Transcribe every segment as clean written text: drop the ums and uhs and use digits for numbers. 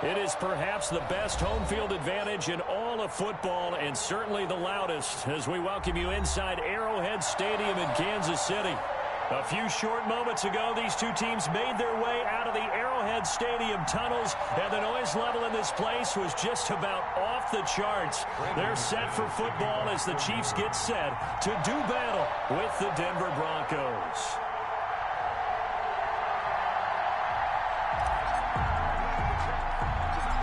It is perhaps the best home field advantage in all of football and certainly the loudest as we welcome you inside Arrowhead Stadium in Kansas City. A few short moments ago, these two teams made their way out of the Arrowhead Stadium tunnels, and the noise level in this place was just about off the charts. They're set for football as the Chiefs get set to do battle with the Denver Broncos.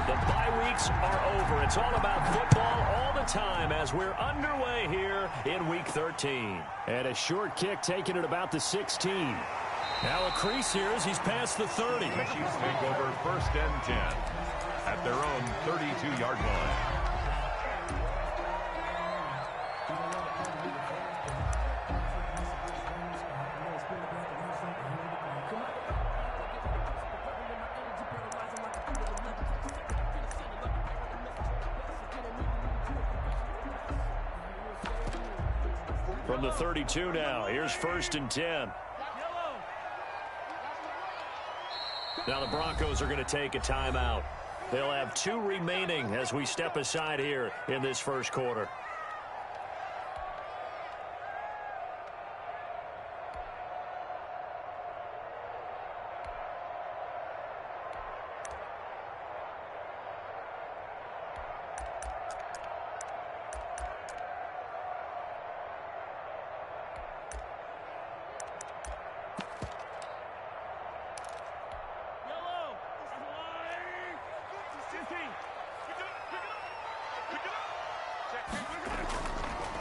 The bye weeks are over. It's all about football all the time as we're underway here in Week 13. And a short kick taken at about the 16. Now a crease here as he's past the 30. The Chiefs take over 1st and 10 at their own 32-yard line. From the 32 now, here's 1st and 10. Now the Broncos are going to take a timeout. They'll have 2 remaining as we step aside here in this first quarter.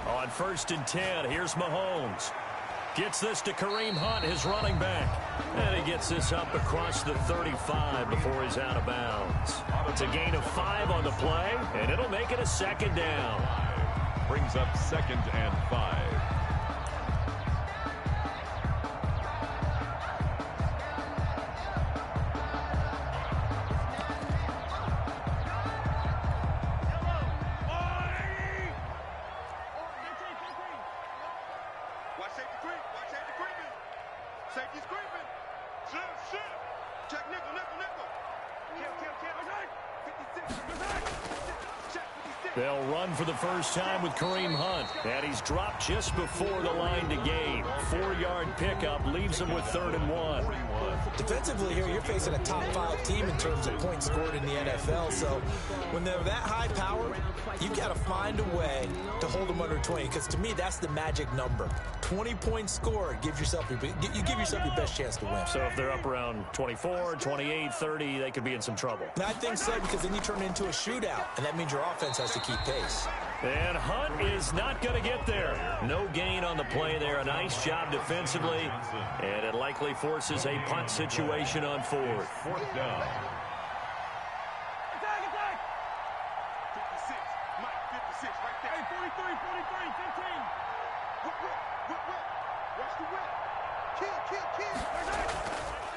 On 1st and 10, here's Mahomes. Gets this to Kareem Hunt, his running back. And he gets this up across the 35 before he's out of bounds. It's a gain of 5 on the play, and it'll make it a 2nd down. Brings up 2nd and 5. They'll run for the first time with Kareem Hunt. And he's dropped just before the line to gain. 4-yard pickup leaves him with 3rd and 1. Defensively here, you're facing a top 5 team in terms of points scored in the NFL. So when they're that high powered, you've got to find a way to hold them under 20. Because to me, that's the magic number. 20 points scored, you give yourself your best chance to win. So if they're up around 24, 28, 30, they could be in some trouble. I think so, because then you turn it into a shootout, and that means your offense has to keep pace. And Hunt is not going to get there. No gain on the play there. A nice job defensively. And it likely forces a punt situation on 4th. 4th down. Attack, attack! 56, Mike, 56, right there. Hey, 43, 15. Watch the whip. Kill.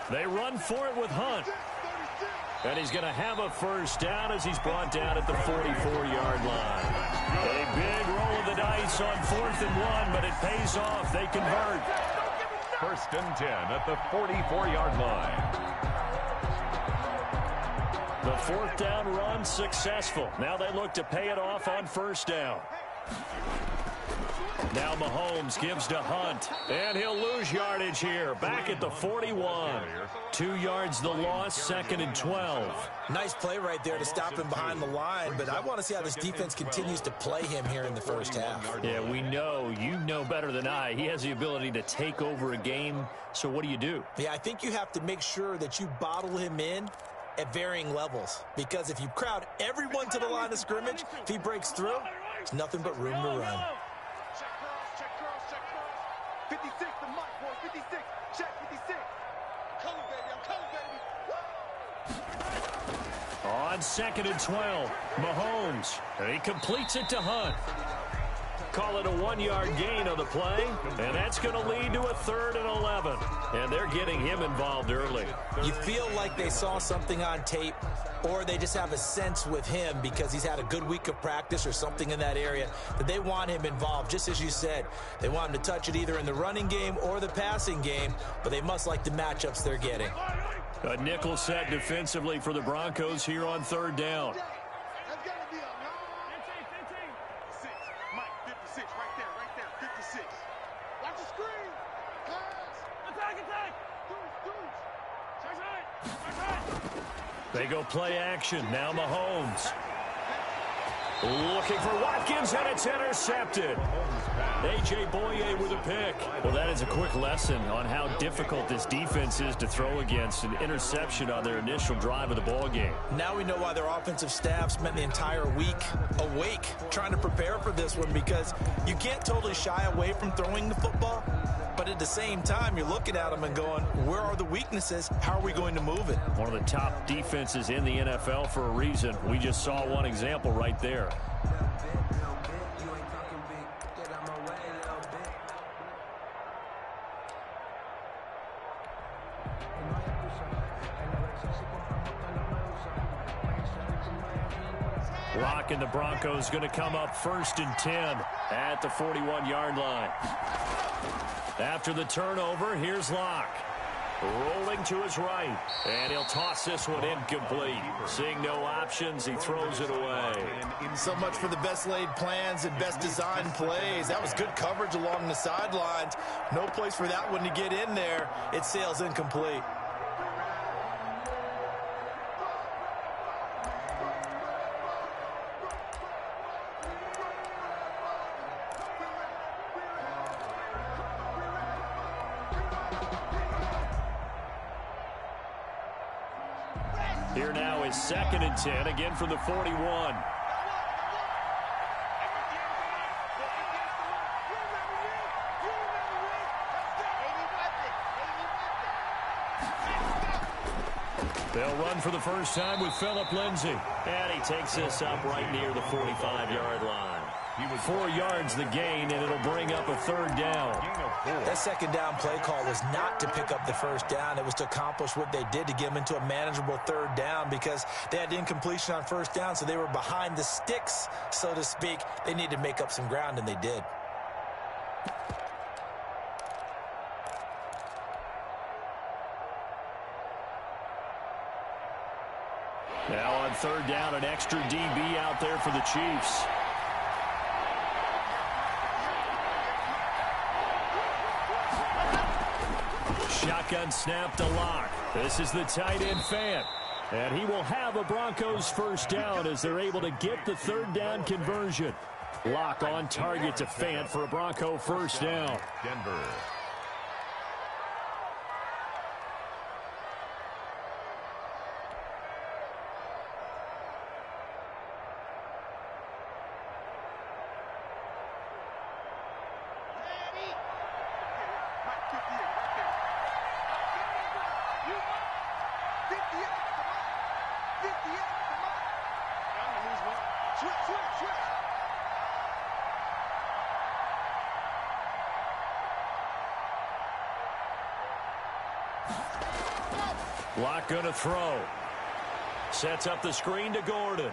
They run for it with Hunt. And he's going to have a 1st down as he's brought down at the 44-yard line. A big roll of the dice on 4th and 1, but it pays off. They convert. 1st and 10 at the 44-yard line. The 4th down run successful. Now they look to pay it off on 1st down. Now Mahomes gives to Hunt, and he'll lose yardage here. Back at the 41. 2 yards the loss, 2nd and 12. Nice play right there to stop him behind the line, but I want to see how this defense continues to play him here in the first half. Yeah, we know, you know better than I. He has the ability to take over a game, so what do? Yeah, I think you have to make sure that you bottle him in at varying levels, because if you crowd everyone to the line of scrimmage, if he breaks through, it's nothing but room to run. 56, the mic, boy. 56. Check 56. Color, baby. I'm color, baby. On 2nd and 12, Mahomes. And he completes it to Hunt. Call it a 1-yard gain on the play, and that's going to lead to a 3rd and 11. And they're getting him involved early. You feel like they saw something on tape, or they just have a sense with him because he's had a good week of practice or something in that area that they want him involved. Just as you said, they want him to touch it either in the running game or the passing game, but they must like the matchups they're getting. A nickel set defensively for the Broncos here on third down. That's got to be a long. 56. Mike, 56. Right there. 56. Watch the screen. Pass. Attack. Deuce. They go play action. Now Mahomes. Looking for Watkins, and it's intercepted. A.J. Boye with a pick. Well, that is a quick lesson on how difficult this defense is to throw against an interception on their initial drive of the ball game. Now we know why their offensive staff spent the entire week awake trying to prepare for this one, because you can't totally shy away from throwing the football, but at the same time, you're looking at them and going, where are the weaknesses? How are we going to move it? One of the top defenses in the NFL for a reason. We just saw one example right there. Locke and the Broncos going to come up 1st and 10 at the 41-yard line. After the turnover, here's Locke. Rolling to his right, and he'll toss this one incomplete. Seeing no options, he throws it away. So much for the best laid plans and best designed plays. That was good coverage along the sidelines. No place for that one to get in there. It sails incomplete. Here now is 2nd and 10, again from the 41. They'll run for the first time with Phillip Lindsay. And he takes this up right near the 45-yard line. 4 yards the gain, and it'll bring up a 3rd down. That 2nd down play call was not to pick up the 1st down. It was to accomplish what they did, to get them into a manageable 3rd down, because they had incompletion on 1st down, so they were behind the sticks, so to speak. They needed to make up some ground, and they did. Now on 3rd down, an extra DB out there for the Chiefs. Shotgun snap to Locke. This is the tight end Fant. And he will have a Broncos 1st down as they're able to get the 3rd down conversion. Locke on target to Fant for a Bronco 1st down. Denver. Locke going to throw. Sets up the screen to Gordon.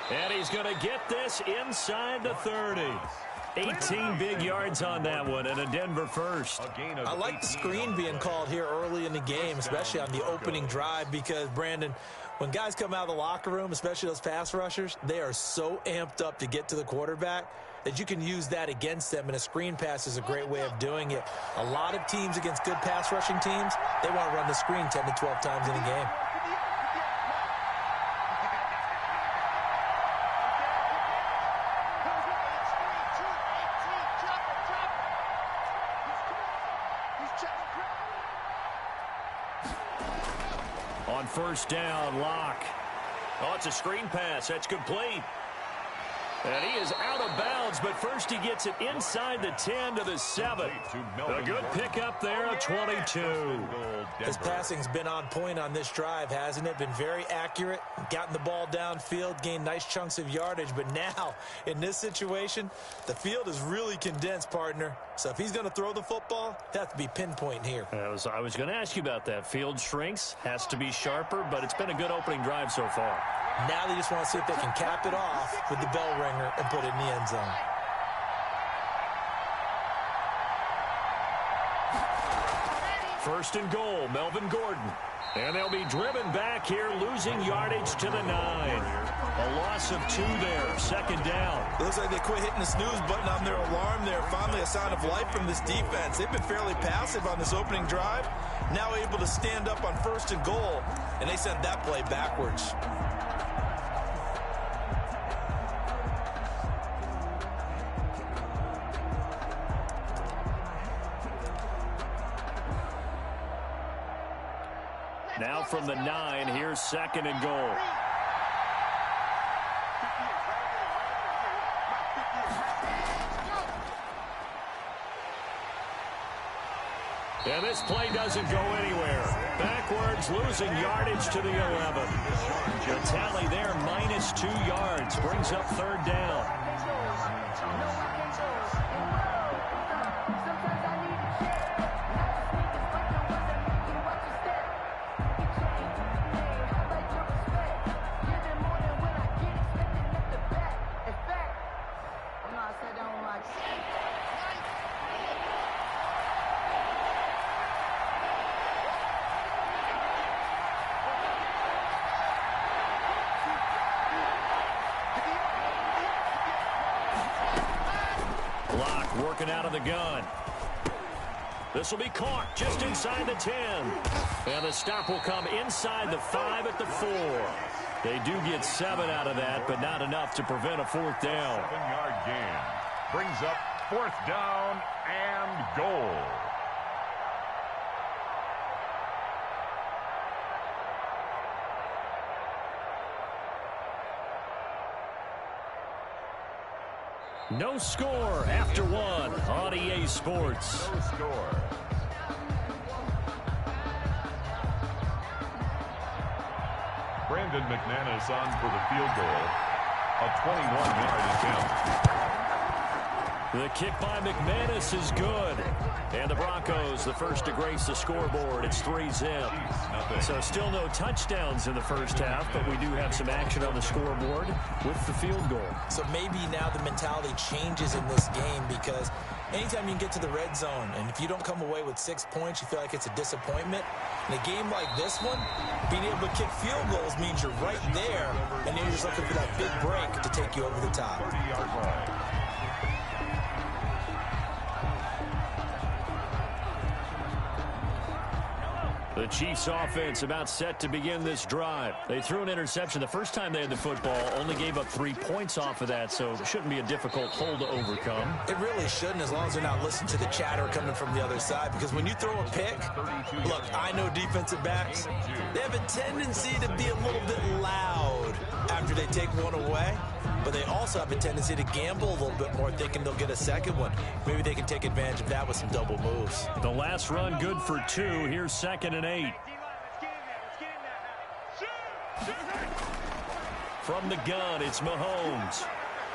And he's going to get this inside the 30. 18 big yards on that one, and a Denver 1st. I like the screen being called here early in the game, especially on the opening drive, because, Brandon, when guys come out of the locker room, especially those pass rushers, they are so amped up to get to the quarterback that you can use that against them, and a screen pass is a great way of doing it. A lot of teams against good pass rushing teams, they want to run the screen 10 to 12 times in a game. On 1st down, Locke. Oh, it's a screen pass. That's complete. And he is out of bounds, but first he gets it inside the 10 to the 7. A good pickup there, a 22. His passing's been on point on this drive, hasn't it? Been very accurate, gotten the ball downfield, gained nice chunks of yardage, but now, in this situation, the field is really condensed, partner. So if he's going to throw the football, it has to be pinpoint here. I was going to ask you about that. Field shrinks, has to be sharper, but it's been a good opening drive so far. Now they just want to see if they can cap it off with the bell ringer and put it in the end zone. First and goal, Melvin Gordon. And they'll be driven back here, losing yardage to the 9. A loss of 2 there, second down. It looks like they quit hitting the snooze button on their alarm there. Finally a sign of life from this defense. They've been fairly passive on this opening drive. Now able to stand up on first and goal, and they sent that play backwards. Now from the 9, here's second and goal. And this play doesn't go anywhere. Backwards, losing yardage to the 11. The tally there, minus 2 yards, brings up third down. Working out of the gun. This will be caught just inside the 10. And the stop will come inside the 5 at the 4. They do get 7 out of that, but not enough to prevent a fourth down. 7-yard gain. Brings up fourth down and goal. No score after 1 on EA Sports. No score. Brandon McManus on for the field goal. A 21-yard attempt. The kick by McManus is good. And the Broncos, the first to grace the scoreboard. It's 3-zip. So still no touchdowns in the first half, but we do have some action on the scoreboard with the field goal. So maybe now the mentality changes in this game, because anytime you can get to the red zone, and if you don't come away with 6 points, you feel like it's a disappointment. In a game like this one, being able to kick field goals means you're right there, and then you're just looking for that big break to take you over the top. 30-yard line. The Chiefs offense about set to begin this drive. They threw an interception the first time they had the football, only gave up 3 points off of that, so it shouldn't be a difficult hole to overcome. It really shouldn't, as long as they're not listening to the chatter coming from the other side, because when you throw a pick, look, I know defensive backs, they have a tendency to be a little bit loud after they take one away, but they also have a tendency to gamble a little bit more, thinking they'll get a second one. Maybe they can take advantage of that with some double moves. The last run good for 2. Here's second and 8. From the gun, it's Mahomes.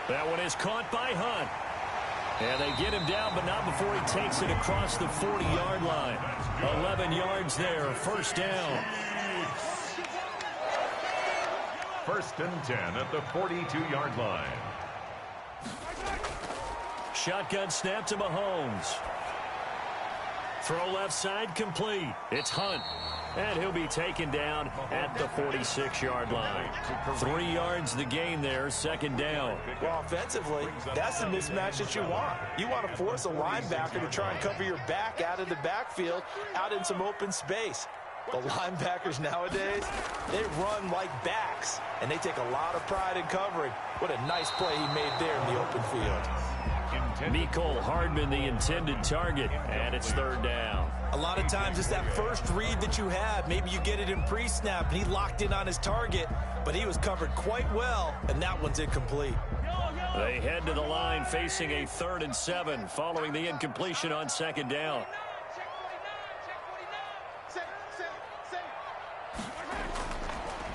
That one is caught by Hunt. And they get him down, but not before he takes it across the 40-yard line. 11 yards there, first down. First and 10 at the 42-yard line. Shotgun snap to Mahomes. Throw left side complete. It's Hunt. And he'll be taken down at the 46-yard line. 3 yards the gain there, second down. Well, offensively, that's the mismatch that you want. You want to force a linebacker to try and cover your back out of the backfield, out in some open space. The linebackers nowadays, they run like backs, and they take a lot of pride in covering. What a nice play he made there in the open field. Mecole Hardman, the intended target, and it's third down. A lot of times it's that first read that you have. Maybe you get it in pre-snap, and he locked in on his target, but he was covered quite well, and that one's incomplete. They head to the line facing a 3rd and 7 following the incompletion on second down.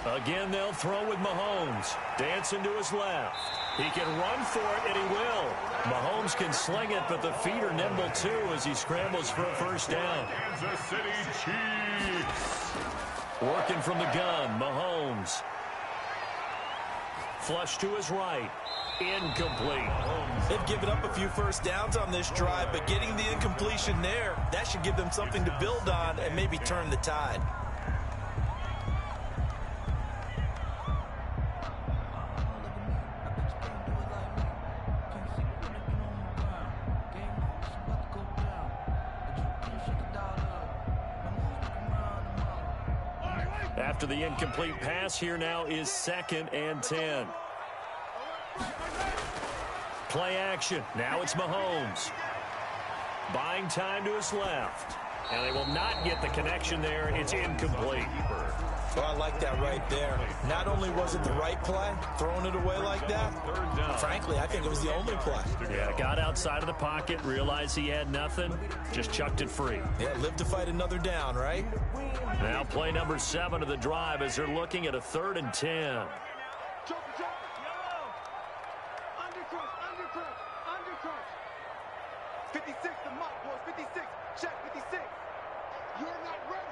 Again, they'll throw with Mahomes. Dancing to his left. He can run for it, and he will. Mahomes can sling it, but the feet are nimble, too, as he scrambles for a first down. Kansas City Chiefs. Working from the gun, Mahomes. Flush to his right. Incomplete. They've given up a few first downs on this drive, but getting the incompletion there, that should give them something to build on and maybe turn the tide. After the incomplete pass, here now is 2nd and 10. Play action. Now it's Mahomes. Buying time to his left. And they will not get the connection there. It's incomplete. Well, I like that right there. Not only was it the right play, throwing it away like that, frankly, I think it was the only play. Yeah, got outside of the pocket, realized he had nothing, just chucked it free. Yeah, live to fight another down, right? Now play number 7 of the drive as they're looking at a 3rd and 10. Undercut. 56, the mark, boys. 56. Check 56. You're not ready.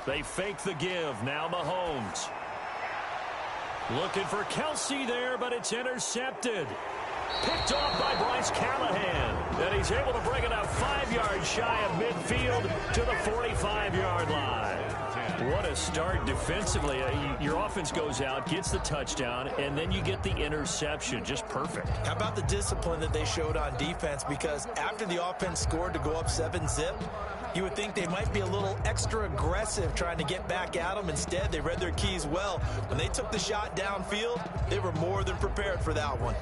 They fake the give. Now Mahomes. Looking for Kelsey there, but it's intercepted. Picked off by Bryce Callahan. And he's able to bring it up 5 yards shy of midfield to the 45-yard line. What a start defensively. Your offense goes out, gets the touchdown, and then you get the interception. Just perfect. How about the discipline that they showed on defense? Because after the offense scored to go up 7-zip, you would think they might be a little extra aggressive trying to get back at them. Instead, they read their keys well. When they took the shot downfield, they were more than prepared for that one.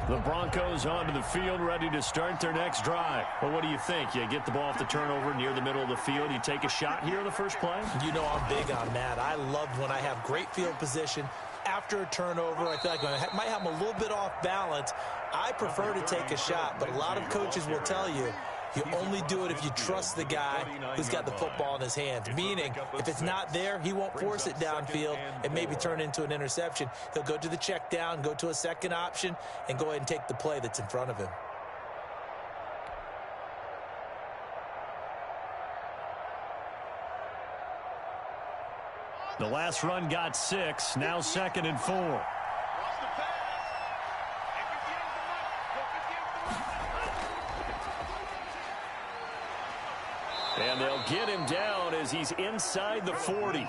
The Broncos onto the field, ready to start their next drive. Well, what do you think? You get the ball off the turnover near the middle of the field. You take a shot here on the first play? You know I'm big on that. I love when I have great field position. After a turnover, I feel like I might have them a little bit off balance. I prefer to take a shot, but a lot of coaches will tell you, you only do it if you trust the guy who's got the football in his hands. Meaning, if it's not there, he won't force it downfield and maybe turn it into an interception. He'll go to the check down, go to a second option, and go ahead and take the play that's in front of him. The last run got 6, now 2nd and 4. And they'll get him down as he's inside the 40.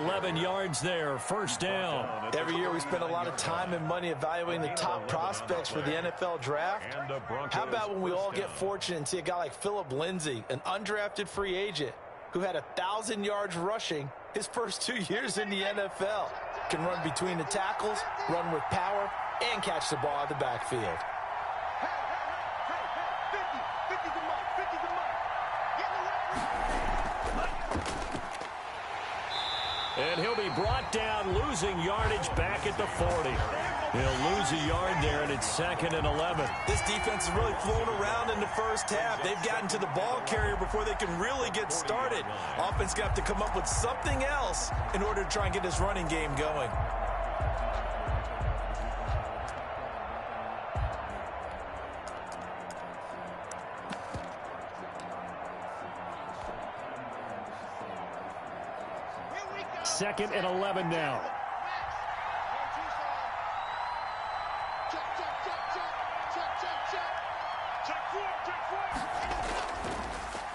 11 yards there, first down. Every year we spend a lot of time and money evaluating the top prospects for the NFL draft. How about when we all get fortunate and see a guy like Phillip Lindsay, an undrafted free agent who had 1,000 yards rushing his first 2 years in the NFL. Can run between the tackles, run with power, and catch the ball out of the backfield. And he'll be brought down, losing yardage back at the 40. He'll lose a yard there, and it's 2nd and 11. This defense has really flown around in the first half. They've gotten to the ball carrier before they can really get started. Offense got to come up with something else in order to try and get this running game going. Second and 11 now.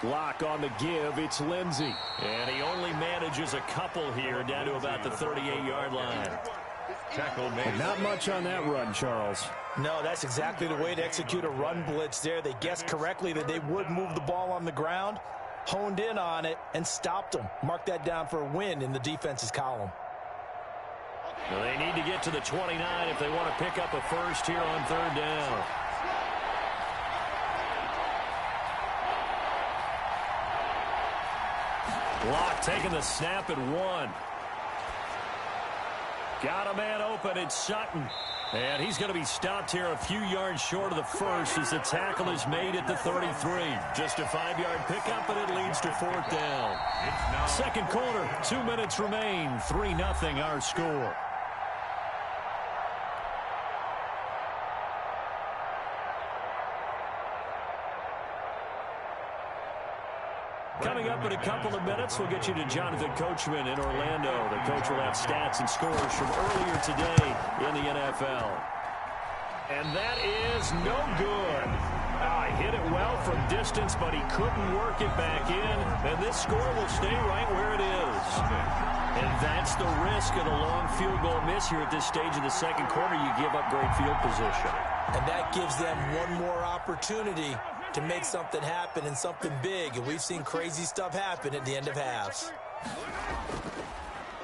Lock on the give. It's Lindsay. And he only manages a couple here down to about the 38-yard line. Tackle made. Not much on that run, Charles. No, that's exactly the way to execute a run blitz there. They guessed correctly that they would move the ball on the ground, honed in on it, and stopped them. Mark that down for a win in the defense's column. Well, they need to get to the 29 if they want to pick up a first here on 3rd down. Block taking the snap at 1. Got a man open. It's Sutton. And he's going to be stopped here a few yards short of the first as the tackle is made at the 33. Just a 5-yard pickup, and it leads to 4th down. Second quarter, 2 minutes remain. 3-0 our score. up in a couple of minutes. We'll get you to Jonathan Coachman in Orlando. The coach will have stats and scores from earlier today in the NFL. And that is no good. He hit it well from distance, but he couldn't work it back in. And this score will stay right where it is. And that's the risk of the long field goal miss here at this stage of the second quarter. You give up great field position. And that gives them one more opportunity to make something happen and something big. And we've seen crazy stuff happen at the end of halves.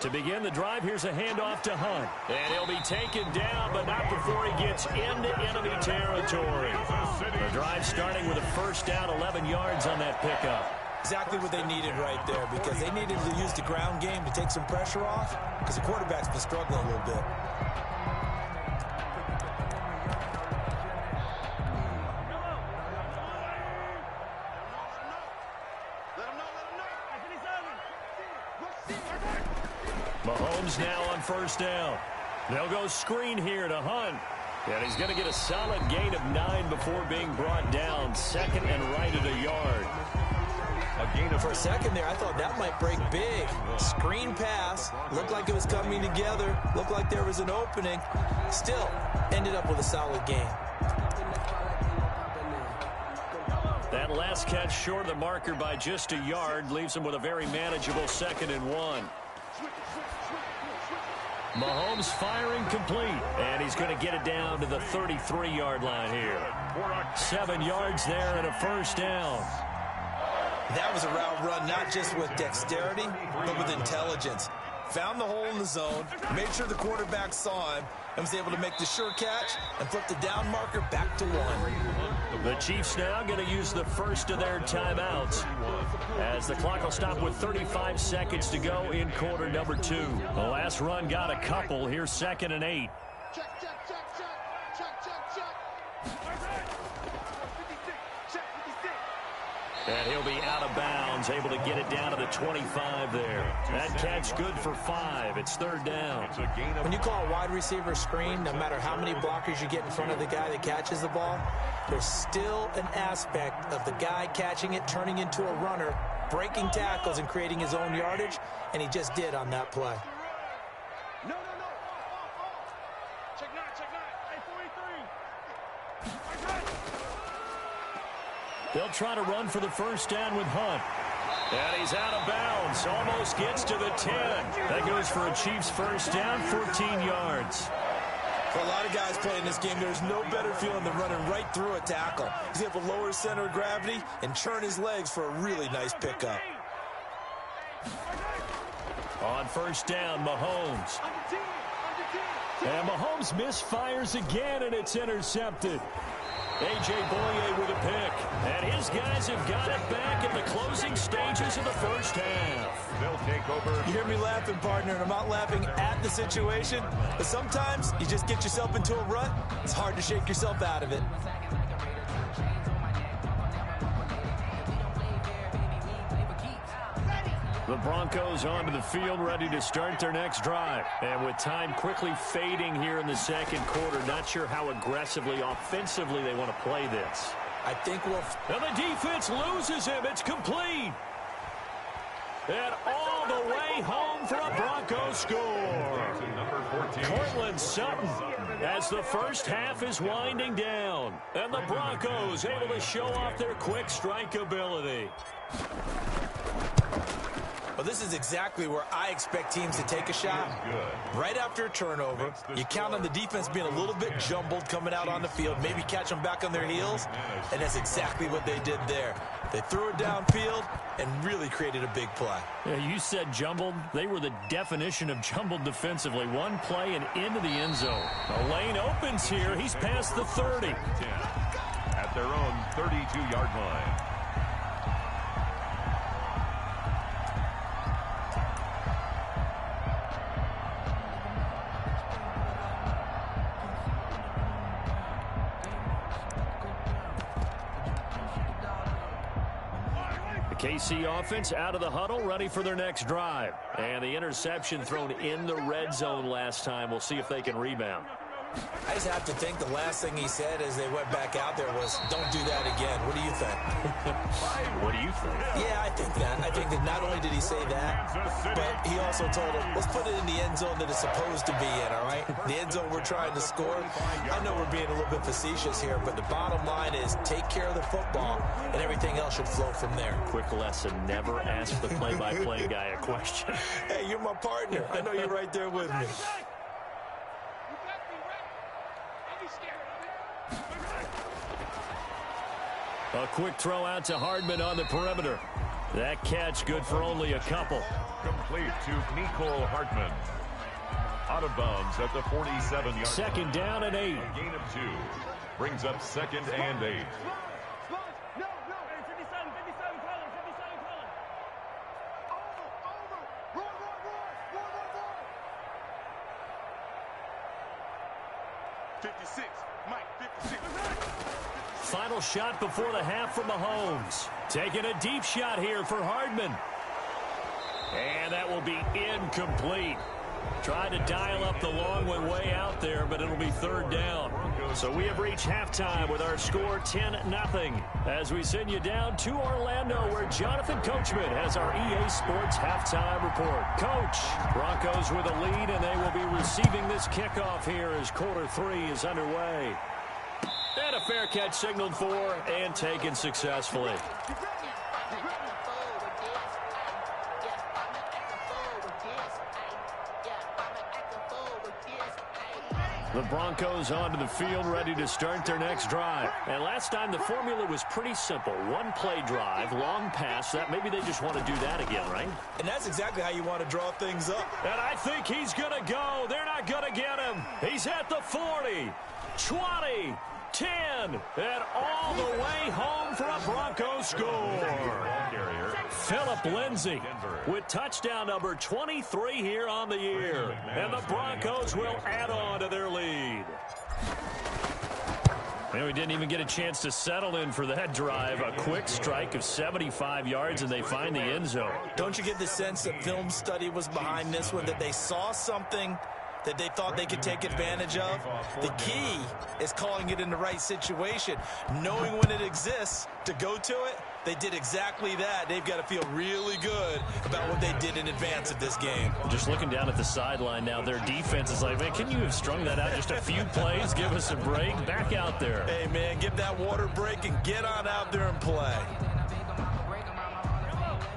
To begin the drive, here's a handoff to Hunt. And he'll be taken down, but not before he gets into enemy territory. The drive starting with a first down, 11 yards on that pickup. Exactly what they needed right there, because they needed to use the ground game to take some pressure off, because the quarterback's been struggling a little bit. Mahomes now on first down. They'll go screen here to Hunt. And he's going to get a solid gain of 9 before being brought down. Second and right at a yard. For a second there, I thought that might break big. Screen pass. Looked like it was coming together. Looked like there was an opening. Still, ended up with a solid gain. That last catch short of the marker by just a yard leaves him with a very manageable 2nd and 1. Mahomes firing complete, and he's going to get it down to the 33-yard line here. 7 yards there and a first down. That was a route run not just with dexterity, but with intelligence. Found the hole in the zone, made sure the quarterback saw him, and was able to make the sure catch and flip the down marker back to 1. The Chiefs now going to use the first of their timeouts, as the clock will stop with 35 seconds to go in quarter number 2. The last run got a couple. Here's 2nd and 8. Check, check, check, check. Check, check, check. And he'll be out of bounds, able to get it down to the 25 there. That catch good for 5. It's 3rd down. When you call a wide receiver screen, no matter how many blockers you get in front of the guy that catches the ball, there's still an aspect of the guy catching it, turning into a runner, breaking tackles and creating his own yardage, and he just did on that play. No. Check 9, check 9. Hey, 43. They'll try to run for the first down with Hunt. And he's out of bounds. Almost gets to the 10. That goes for a Chiefs first down, 14 yards. For a lot of guys playing this game, there's no better feeling than running right through a tackle. He's able to lower his center of gravity and churn his legs for a really nice pickup. On first down, Mahomes. And Mahomes misfires again, and it's intercepted. A.J. Boye with a pick. And his guys have got it back in the closing stages of the first half. They'll take over. You hear me laughing, partner, and I'm not laughing at the situation. But sometimes you just get yourself into a rut. It's hard to shake yourself out of it. The Broncos onto the field, ready to start their next drive. And with time quickly fading here in the second quarter, not sure how aggressively, offensively they want to play this. I think we'll... And the defense loses him. It's complete. And all the way home for a Broncos score. Cortland Sutton, as the first half is winding down. And the Broncos able to show off their quick strike ability. Well, this is exactly where I expect teams to take a shot. Right after a turnover, you count on the defense being a little bit jumbled coming out on the field, maybe catch them back on their heels, and that's exactly what they did there. They threw it downfield and really created a big play. Yeah, you said jumbled. They were the definition of jumbled defensively. One play and into the end zone. The lane opens here. He's past the 30. At their own 32-yard line. KC offense out of the huddle, ready for their next drive. And the interception thrown in the red zone last time. We'll see if they can rebound. I just have to think the last thing he said as they went back out there was, don't do that again. What do you think? What do you think? Yeah, I think that. I think that not only did he say that, but he also told him, let's put it in the end zone that it's supposed to be in, all right? The end zone we're trying to score. I know we're being a little bit facetious here, but the bottom line is take care of the football, and everything else should flow from there. Quick lesson, never ask the play-by-play guy a question. Hey, you're my partner. I know you're right there with me. A quick throw out to Hardman on the perimeter. That catch good for only a couple. Complete to Nicole Hartman. Out of bounds at the 47-yard. Second down and 8. A gain of 2. Brings up 2nd and 8. No. 57, call him. 57, call him. Over. Roll. 56. Mike, 56. Final shot before the half from Mahomes. Taking a deep shot here for Hardman. And that will be incomplete. Tried to dial up the long one way out there, but it'll be 3rd down. So we have reached halftime with our score 10-0. As we send you down to Orlando, where Jonathan Coachman has our EA Sports halftime report. Coach, Broncos with a lead, and they will be receiving this kickoff here as quarter 3 is underway. And a fair catch signaled for and taken successfully. The Broncos onto the field, ready to start their next drive. And last time the formula was pretty simple. One play drive, long pass. That maybe they just want to do that again, right? And that's exactly how you want to draw things up. And I think he's going to go. They're not going to get him. He's at the 40, 20, 10, and all the way home for a Broncos score. Phillip Lindsay with touchdown number 23 here on the year. And the Broncos will add on to their lead. And we didn't even get a chance to settle in for that drive. A quick strike of 75 yards, and they find the end zone. Don't you get the sense that film study was behind this one, that they saw something that they thought they could take advantage of? The key is calling it in the right situation, knowing when it exists to go to it. They did exactly that. They've got to feel really good about what they did in advance of this game. Just looking down at the sideline now, their defense is like, man, can you have strung that out just a few plays? Give us a break. Back out there. Hey, man, give that water break and get on out there and play.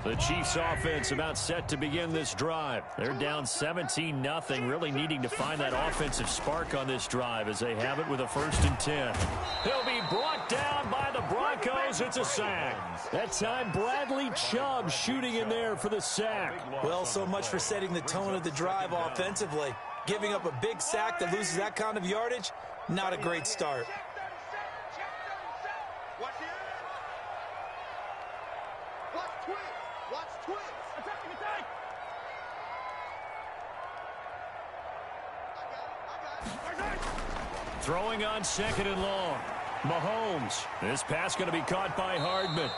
The Chiefs offense about set to begin this drive. They're down 17-0, really needing to find that offensive spark on this drive as they have it with a 1st and 10. He'll be brought down by the Broncos. It's a sack. That time Bradley Chubb shooting in there for the sack. Well, so much for setting the tone of the drive offensively. Giving up a big sack that loses that kind of yardage, not a great start. Throwing on 2nd and long. Mahomes. This pass going to be caught by Hardman.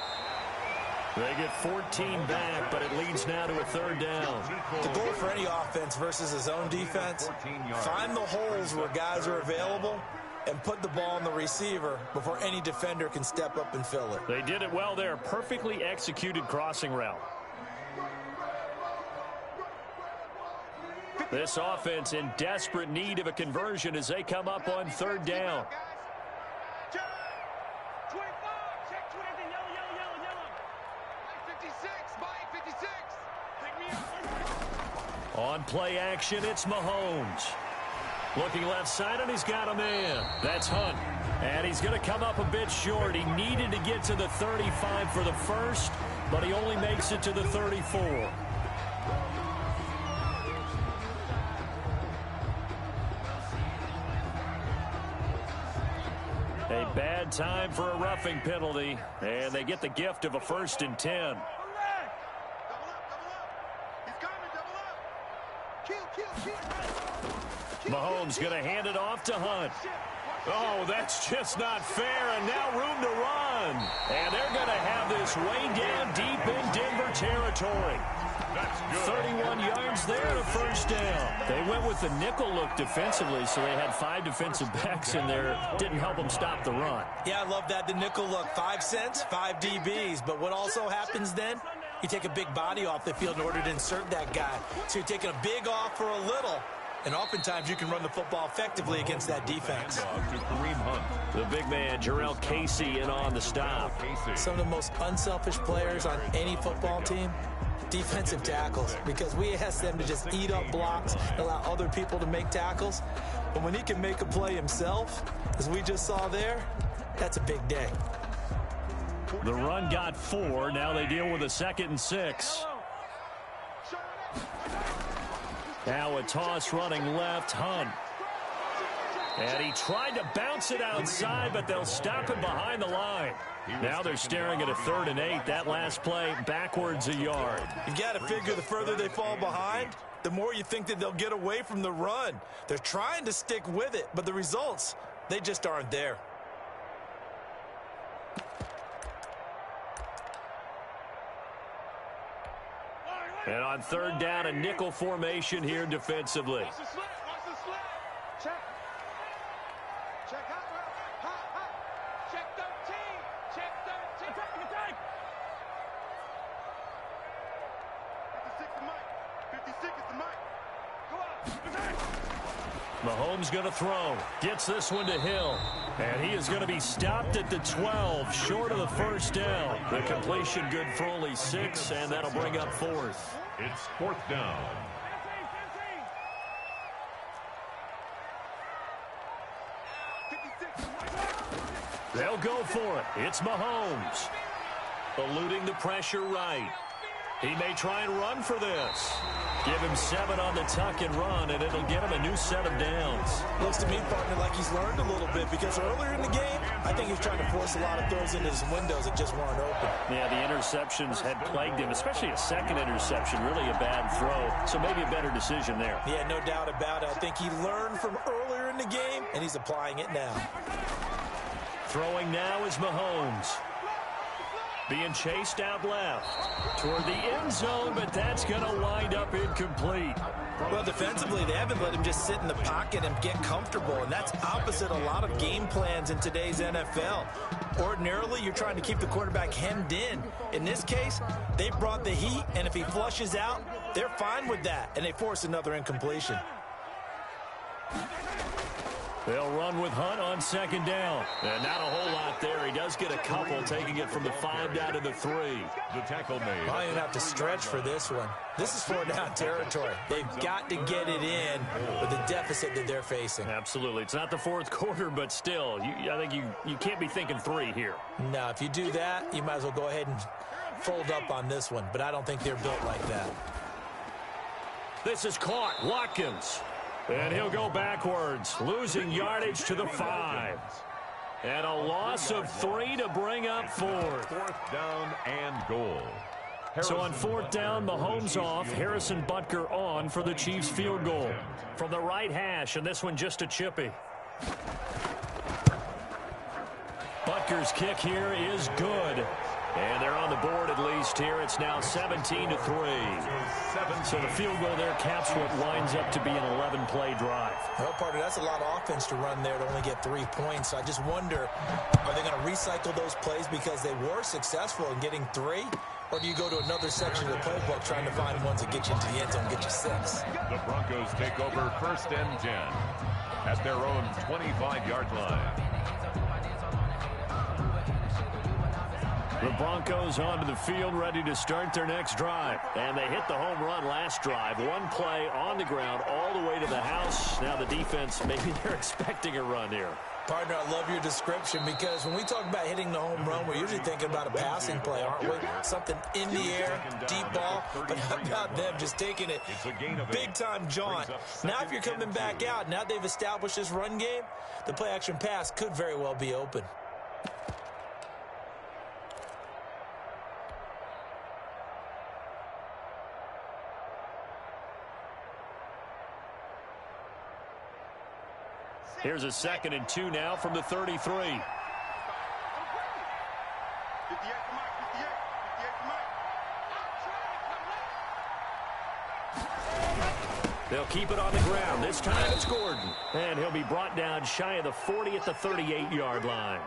They get 14 back, but it leads now to a 3rd down. The goal for any offense versus his own defense, find the holes where guys are available and put the ball on the receiver before any defender can step up and fill it. They did it well there. Perfectly executed crossing route. This offense in desperate need of a conversion as they come up on 3rd down. On play action, it's Mahomes. Looking left side, and he's got a man. That's Hunt. And he's going to come up a bit short. He needed to get to the 35 for the first, but he only makes it to the 34. A bad time for a roughing penalty, and they get the gift of a 1st and 10. Mahomes going to hand it off to Hunt. Oh, that's just not fair, and now room to run. And they're going to have this way down deep in Denver territory. That's good. 31 yards there and a first down. They went with the nickel look defensively, so they had 5 defensive backs in there. Didn't help them stop the run. Yeah, I love that, the nickel look. 5 cents, 5 DBs. But what also happens then? You take a big body off the field in order to insert that guy. So you're taking a big off for a little. And oftentimes you can run the football effectively against that defense. To Kareem Hunt. The big man, Jarrell Casey, in on the stop. Some of the most unselfish players on any football team, defensive tackles, because we ask them to just eat up blocks, allow other people to make tackles. But when he can make a play himself, as we just saw there, that's a big day. The run got 4. Now they deal with a 2nd and 6. Now a toss running left, Hunt. And he tried to bounce it outside, but they'll stop him behind the line. Now they're staring at a 3rd and 8. That last play backwards a yard. You got to figure the further they fall behind, the more you think that they'll get away from the run. They're trying to stick with it, but the results, they just aren't there. And on 3rd down, a nickel formation here defensively. Watch the slip. Watch the slip. Check. Check out. Hot. Check 13. Check 13. Attack. 56 to Mike. 56 is to Mike. Go out. Attack. Mahomes going to throw. Gets this one to Hill. And he is going to be stopped at the 12, short of the first down. The completion good for only 6, and that'll bring up 4th. It's 4th down. They'll go for it. It's Mahomes. Eluding the pressure right. He may try and run for this. Give him 7 on the tuck and run, and it'll get him a new set of downs. Looks to me, partner, like he's learned a little bit, because earlier in the game, I think he was trying to force a lot of throws into his windows that just weren't open. Yeah, the interceptions had plagued him, especially a second interception, really a bad throw. So maybe a better decision there. Yeah, no doubt about it. I think he learned from earlier in the game, and he's applying it now. Throwing now is Mahomes. Being chased out left toward the end zone, but that's going to wind up incomplete. Well, defensively, they haven't let him just sit in the pocket and get comfortable, and that's opposite a lot of game plans in today's NFL. Ordinarily, you're trying to keep the quarterback hemmed in. In this case, they brought the heat, and if he flushes out, they're fine with that, and they force another incompletion. They'll run with Hunt on 2nd down. And not a whole lot there. He does get a couple, taking it from the 5 down to the 3. The tackle made. I don't even have to stretch for this one. This is 4 down territory. They've got to get it in with the deficit that they're facing. Absolutely. It's not the 4th quarter, but still, I think you can't be thinking 3 here. No, if you do that, you might as well go ahead and fold up on this one. But I don't think they're built like that. This is caught. Watkins. And he'll go backwards, losing yardage to the 5. And a loss of 3 to bring up 4th. 4th down and goal. So on 4th down, Mahomes off, Harrison Butker on for the Chiefs field goal. From the right hash, and this one just a chippy. Butker's kick here is good. And they're on the board at least here. It's now 17 to 3. So the field goal there caps what winds up to be an 11-play drive. Well, partner, that's a lot of offense to run there to only get 3 points. So I just wonder, are they going to recycle those plays because they were successful in getting 3? Or do you go to another section of the playbook trying to find ones that get you into the end zone and get you 6? The Broncos take over 1st and 10 at their own 25-yard line. The Broncos onto the field, ready to start their next drive. And they hit the home run last drive. 1 play on the ground all the way to the house. Now the defense, maybe they're expecting a run here. Partner, I love your description, because when we talk about hitting the home run, we're usually thinking about a passing play, aren't we? Something in the air, deep ball. But how about them just taking it big-time jaunt? Now if you're coming back out, now they've established this run game, the play-action pass could very well be open. Here's a 2nd and 2 now from the 33. 58 to Mike. 58 to Mike. They'll keep it on the ground. This time it's Gordon. And he'll be brought down shy of the 40 at the 38-yard line.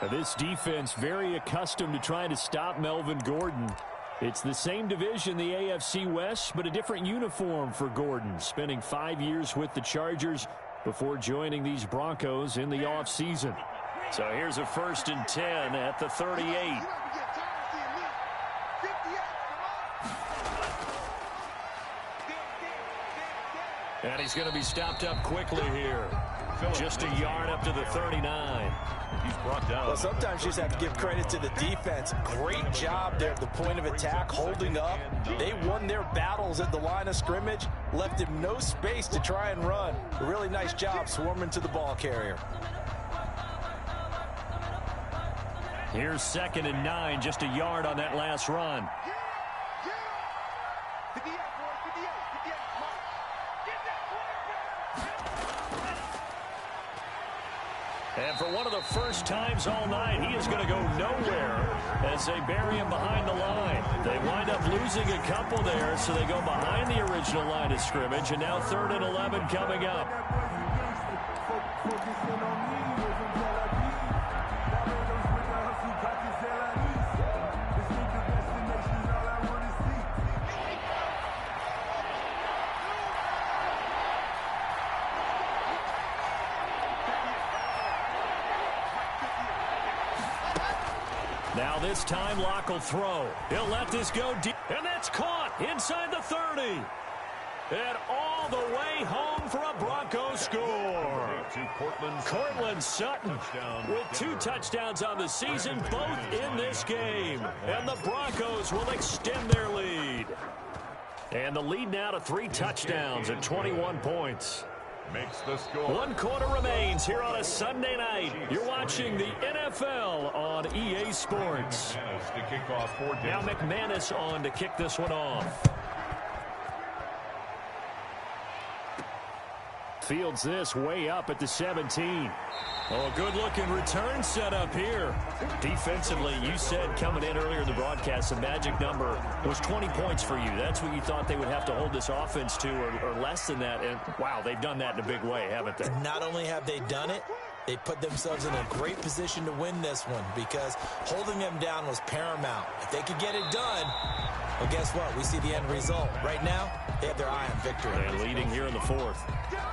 Now, this defense very accustomed to trying to stop Melvin Gordon. It's the same division, the AFC West, but a different uniform for Gordon, spending 5 years with the Chargers before joining these Broncos in the offseason. So here's a 1st and 10 at the 38. And he's going to be stopped up quickly here. Just a yard up to the 39. He's brought down. Well, sometimes you just have to give credit to the defense. Great job there at the point of attack, holding up. They won their battles at the line of scrimmage, left him no space to try and run. A really nice job swarming to the ball carrier. Here's 2nd and 9, just a yard on that last run. And for one of the first times all night, he is going to go nowhere as they bury him behind the line. They wind up losing a couple there, so they go behind the original line of scrimmage, and now 3rd and 11 coming up. Now this time Locke will throw. He'll let this go deep. And that's caught inside the 30. And all the way home for a Broncos score. Cortland Sutton with 2 touchdowns on the season, both in this game. And the Broncos will extend their lead. And the lead now to 3 touchdowns and 21 points. Makes the score. 1 quarter remains here on a Sunday night. You're watching the NFL on EA Sports. Now McManus on to kick this one off. Fields this way up at the 17. Oh, good-looking return set up here. Defensively, you said coming in earlier in the broadcast, the magic number was 20 points for you. That's what you thought they would have to hold this offense to, or less than that. And, wow, they've done that in a big way, haven't they? Not only have they done it, they put themselves in a great position to win this one because holding them down was paramount. If they could get it done, well, guess what? We see the end result. Right now, they have their eye on victory. And leading here in the 4th.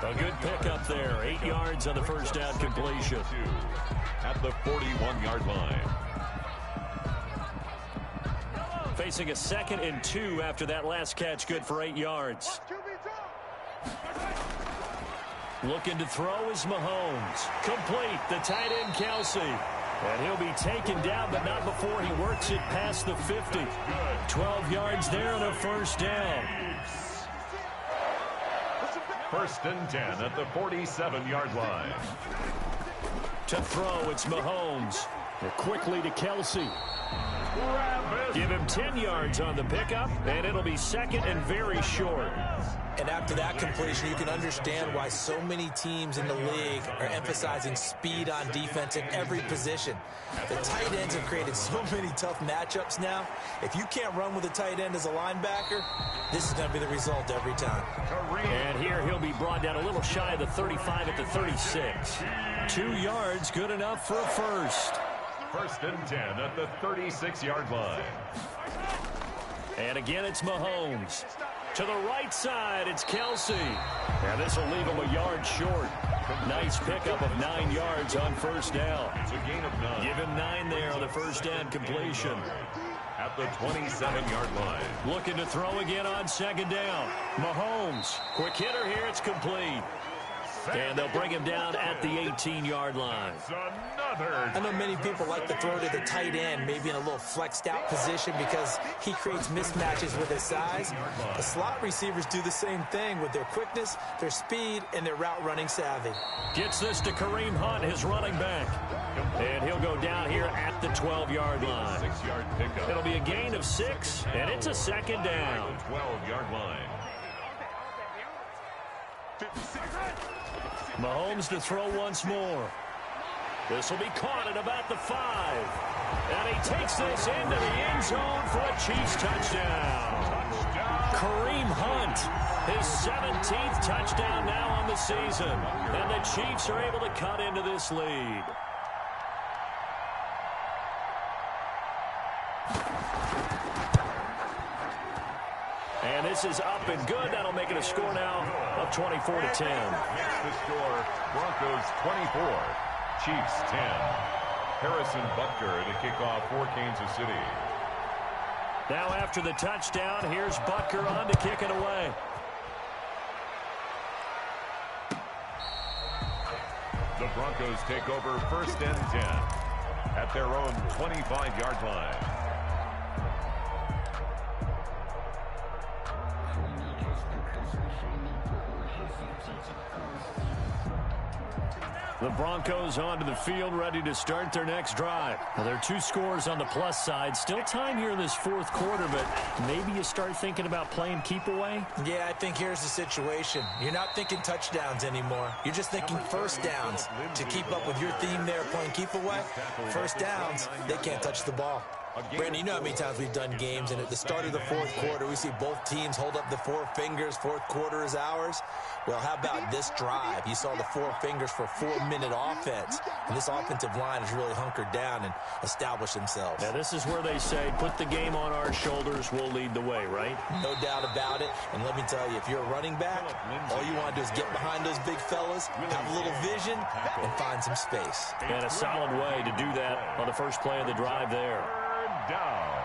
A good pickup there. 8 yards on the first down completion. At the 41-yard line. Facing a 2nd and 2 after that last catch. Good for 8 yards. Looking to throw is Mahomes. Complete. The tight end, Kelsey. And he'll be taken down, but not before he works it past the 50. 12 yards there and a 1st down. 1st and 10 at the 47-yard line. To throw, it's Mahomes. Quickly to Kelsey. Give him 10 yards on the pickup, and it'll be 2nd and very short. And after that completion, you can understand why so many teams in the league are emphasizing speed on defense in every position. The tight ends have created so many tough matchups now. If you can't run with a tight end as a linebacker, this is going to be the result every time. And here he'll be brought down a little shy of the 35 at the 36. 2 yards, good enough for a 1st. 1st and 10 at the 36-yard line. And again, it's Mahomes. To the right side, it's Kelsey. And this will leave him a yard short. Nice pickup of 9 yards on 1st down. It's a gain of 9. Give him 9 there on the 1st down completion. At the 27-yard line. Looking to throw again on 2nd down. Mahomes. Quick hitter here. It's complete. And they'll bring him down at the 18-yard line. I know many people like to throw to the tight end, maybe in a little flexed out position because he creates mismatches with his size. The slot receivers do the same thing with their quickness, their speed, and their route running savvy. Gets this to Kareem Hunt, his running back. And he'll go down here at the 12-yard line. 6-yard pickup. It'll be a gain of 6, and it's a 2nd down. 12-yard line. Mahomes to throw once more. This will be caught at about the 5. And he takes this into the end zone for a Chiefs touchdown. Kareem Hunt His 17th touchdown now on the season. And the Chiefs are able to cut into this lead. And this is up and good. That'll make it a score now of 24-10. Makes the score Broncos 24, Chiefs 10. Harrison Butker to kick off for Kansas City. Now after the touchdown, here's Butker on to kick it away. The Broncos take over 1st and 10 at their own 25-yard line. The Broncos onto the field, ready to start their next drive. Now, there are 2 scores on the plus side. Still time here in this 4th quarter, but maybe you start thinking about playing keep away? Yeah, I think here's the situation. You're not thinking touchdowns anymore. You're just thinking first downs. To keep up with your theme there, playing keep away, first downs, they can't touch the ball. Brandon, you know how many times we've done games, and at the start of the 4th quarter, we see both teams hold up the 4 fingers, 4th quarter is ours. Well, how about this drive? You saw the 4 fingers for 4-minute offense, and this offensive line has really hunkered down and established themselves. Yeah, this is where they say, put the game on our shoulders, we'll lead the way, right? No doubt about it, and let me tell you, if you're a running back, all you want to do is get behind those big fellas, have a little vision, and find some space. And a solid way to do that on the first play of the drive there. Down.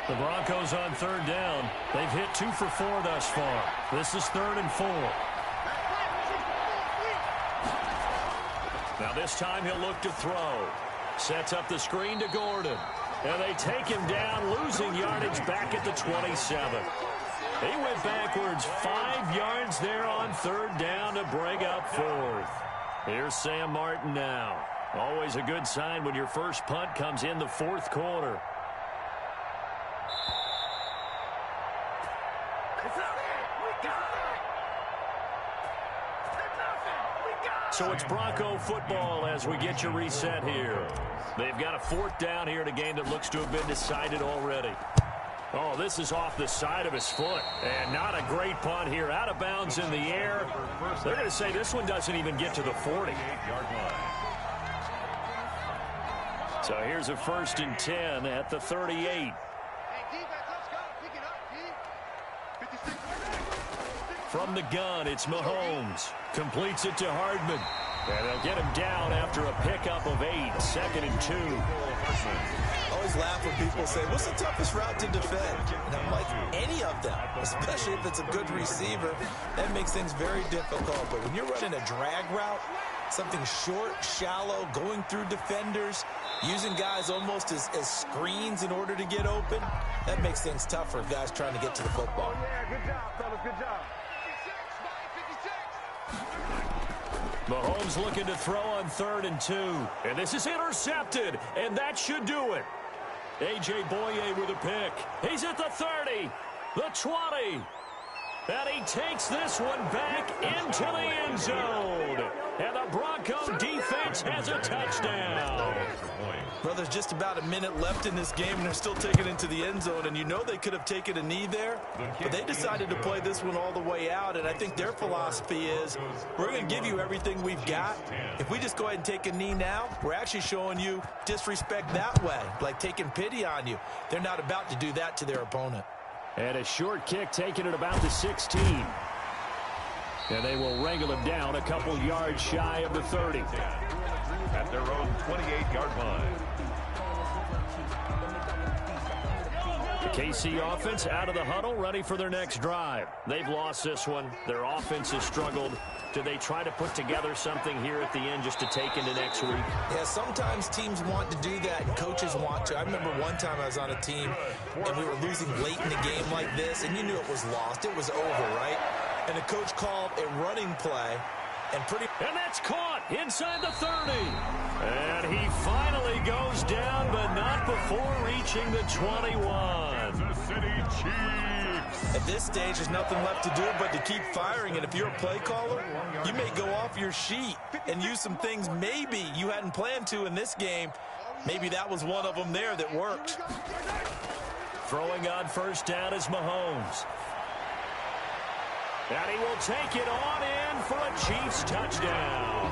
The Broncos on 3rd down. They've hit 2 for 4 thus far. This is 3rd and 4. Now this time he'll look to throw. Sets up the screen to Gordon. And they take him down, losing yardage back at the 27. He went backwards 5 yards there on 3rd down to bring up 4th. Here's Sam Martin now. Always a good sign when your first punt comes in the 4th quarter. So it's Bronco football as we get you reset here. They've got a 4th down here in a game that looks to have been decided already. Oh, this is off the side of his foot. And not a great punt here. Out of bounds in the air. They're going to say this one doesn't even get to the 40. So here's a 1st and 10 at the 38. From the gun, it's Mahomes. Completes it to Hardman. And they'll get him down after a pickup of 8. 2nd and 2. I always laugh when people say, what's the toughest route to defend? And I'm like, any of them, especially if it's a good receiver. That makes things very difficult. But when you're running a drag route, something short, shallow, going through defenders, using guys almost as screens in order to get open, that makes things tough for guys trying to get to the football. Yeah, good job, fellas, good job. Mahomes looking to throw on 3rd and 2. And this is intercepted. And that should do it. A.J. Boye with a pick. He's at the 30. The 20. And he takes this one back into the end zone. And the Bronco defense has a touchdown. Well, there's just about a minute left in this game, and they're still taking it into the end zone. And you know they could have taken a knee there, but they decided to play this one all the way out. And I think their philosophy is, we're going to give you everything we've got. If we just go ahead and take a knee now, we're actually showing you disrespect that way, like taking pity on you. They're not about to do that to their opponent. And a short kick taken at about the 16. And they will wrangle him down a couple yards shy of the 30. At their own 28-yard line. The KC offense out of the huddle, ready for their next drive. They've lost this one. Their offense has struggled. Do they try to put together something here at the end just to take into next week? Yeah, sometimes teams want to do that, and coaches want to. I remember one time I was on a team, and we were losing late in the game like this, and you knew it was lost. It was over, right? And the coach called a running play, and that's caught. inside the 30. And he finally goes down, but not before reaching the 21. Kansas City Chiefs. At this stage, there's nothing left to do but to keep firing. And if you're a play caller, you may go off your sheet and use some things maybe you hadn't planned to in this game. Maybe that was one of them there that worked. Throwing on first down is Mahomes. And he will take it on in for a Chiefs touchdown.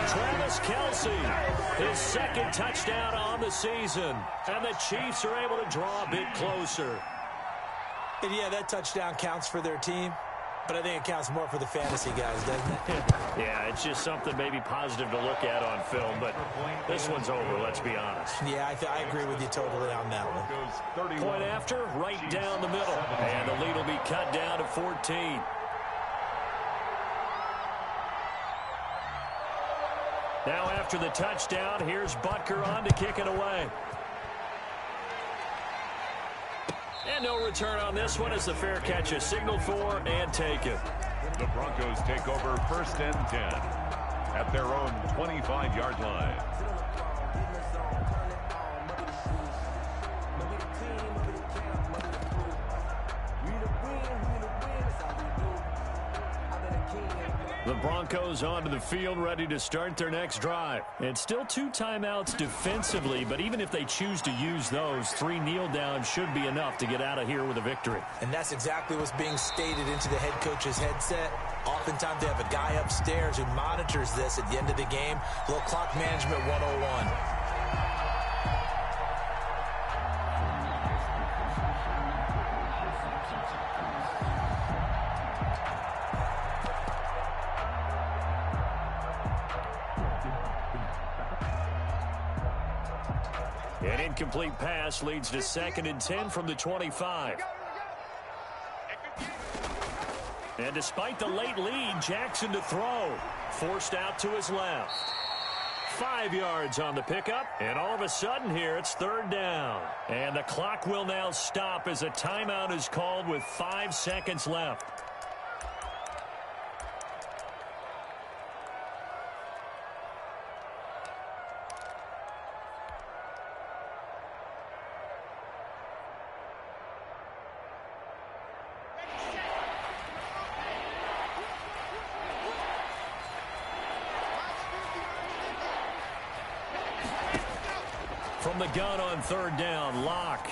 Travis Kelce, his second touchdown on the season. And the Chiefs are able to draw a bit closer. And yeah, that touchdown counts for their team, but I think it counts more for the fantasy guys, doesn't it? Yeah, it's just something maybe positive to look at on film, but this one's over, let's be honest. Yeah, I agree with you totally on that one. Point after, right down the middle. And the lead will be cut down to 14. Now after the touchdown, here's Butker on to kick it away. And no return on this one as the fair catch is signaled for and taken. The Broncos take over 1st and 10 at their own 25-yard line. The Broncos onto the field ready to start their next drive. It's still 2 timeouts defensively, but even if they choose to use those, 3 kneel downs should be enough to get out of here with a victory. And that's exactly what's being stated into the head coach's headset. Oftentimes they have a guy upstairs who monitors this at the end of the game. A little clock management 101. An incomplete pass leads to 2nd and 10 from the 25. And despite the late lead, Jackson to throw. Forced out to his left. 5 yards on the pickup, and all of a sudden here it's 3rd down. And the clock will now stop as a timeout is called with 5 seconds left. From the gun on 3rd down, Locke.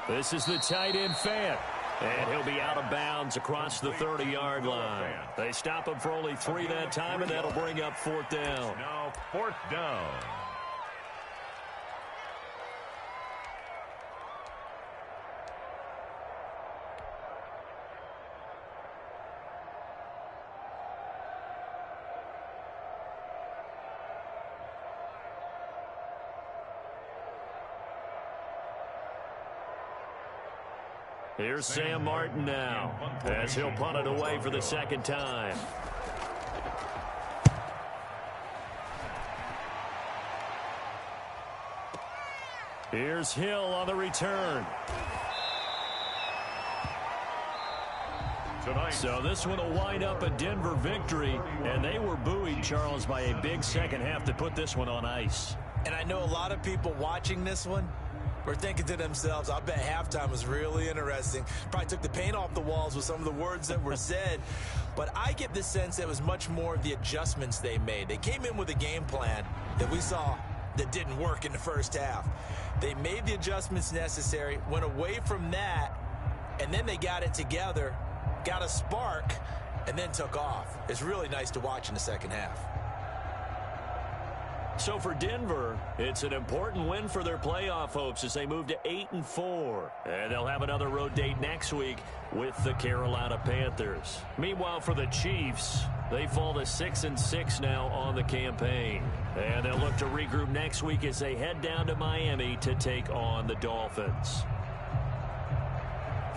This is the tight end Fant. And he'll be out of bounds across the 30-yard line. They stop him for only 3 that time, and that'll bring up 4th down. Now 4th down. Here's Sam Martin now, as he'll punt it away for the 2nd time. Here's Hill on the return. So this one will wind up a Denver victory, and they were buoyed, Charles, by a big second half to put this one on ice. And I know a lot of people watching this one were thinking to themselves, I bet halftime was really interesting. Probably took the paint off the walls with some of the words that were said. But I get the sense that it was much more of the adjustments they made. They came in with a game plan that we saw that didn't work in the first half. They made the adjustments necessary, went away from that, and then they got it together, got a spark, and then took off. It's really nice to watch in the second half. So for Denver, it's an important win for their playoff hopes as they move to 8-4. And they'll have another road date next week with the Carolina Panthers. Meanwhile, for the Chiefs, they fall to 6-6 now on the campaign. And they'll look to regroup next week as they head down to Miami to take on the Dolphins.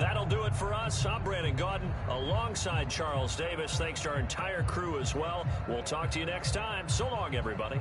That'll do it for us. I'm Brandon Gaudin alongside Charles Davis. Thanks to our entire crew as well. We'll talk to you next time. So long, everybody.